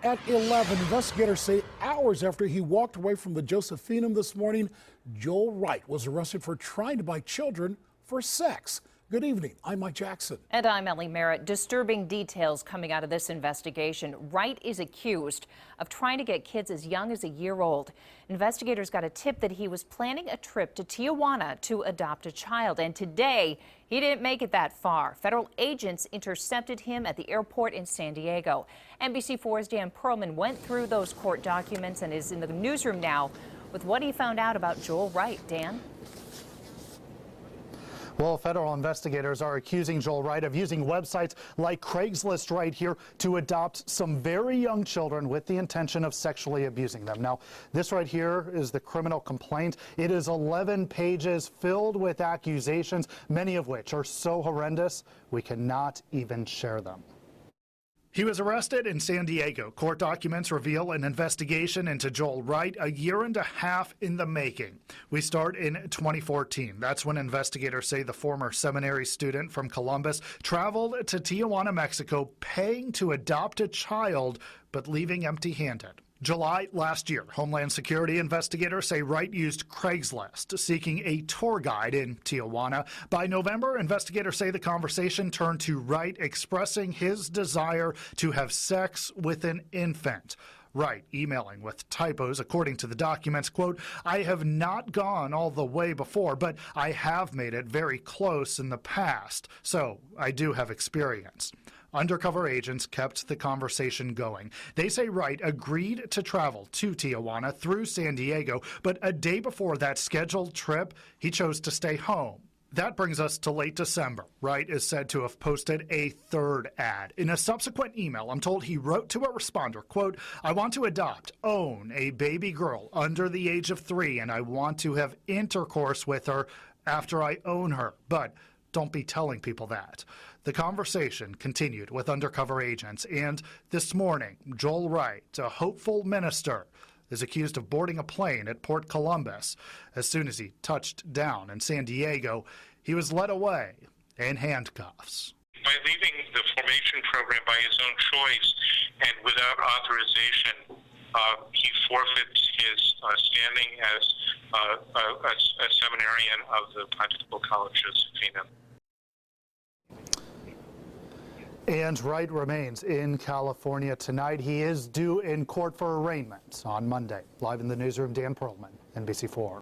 At 11, investigators say hours after he walked away from the Josephinum this morning, Joel Wright was arrested for trying to buy children for sex. Good evening. I'm Mike Jackson. And I'm Ellie Merritt. Disturbing details coming out of this investigation. Wright is accused of trying to get kids as young as a year old. Investigators got a tip that he was planning a trip to Tijuana to adopt a child. And today, he didn't make it that far. Federal agents intercepted him at the airport in San Diego. NBC4's Dan Perlman went through those court documents and is in the newsroom now with what he found out about Joel Wright. Dan? Well, federal investigators are accusing Joel Wright of using websites like Craigslist right here to adopt some very young children with the intention of sexually abusing them. Now, this right here is the criminal complaint. It is 11 pages filled with accusations, many of which are so horrendous we cannot even share them. He was arrested in San Diego. Court documents reveal an investigation into Joel Wright a year and a half in the making. We start in 2014. That's when investigators say the former seminary student from Columbus traveled to Tijuana, Mexico, paying to adopt a child, but leaving empty-handed. July last year, Homeland Security investigators say Wright used Craigslist, seeking a tour guide in Tijuana. By November, investigators say the conversation turned to Wright expressing his desire to have sex with an infant. Wright emailing with typos, according to the documents, quote, "I have not gone all the way before, but I have made it very close in the past, so I do have experience." Undercover agents kept the conversation going. They say Wright agreed to travel to Tijuana through San Diego, but a day before that scheduled trip, he chose to stay home. That brings us to late December. Wright is said to have posted a third ad. In a subsequent email, I'm told he wrote to a responder, quote, "I want to own a baby girl under the age of 3, and I want to have intercourse with her after I own her, but don't be telling people that." The conversation continued with undercover agents, and this morning, Joel Wright, a hopeful minister, is accused of boarding a plane at Port Columbus. As soon as he touched down in San Diego, he was led away in handcuffs. By leaving the formation program by his own choice and without authorization, he forfeits his standing as a seminarian of the Pontifical College Josephinum. And Wright remains in California tonight. He is due in court for arraignment on Monday. Live in the newsroom, Dan Perlman, NBC4.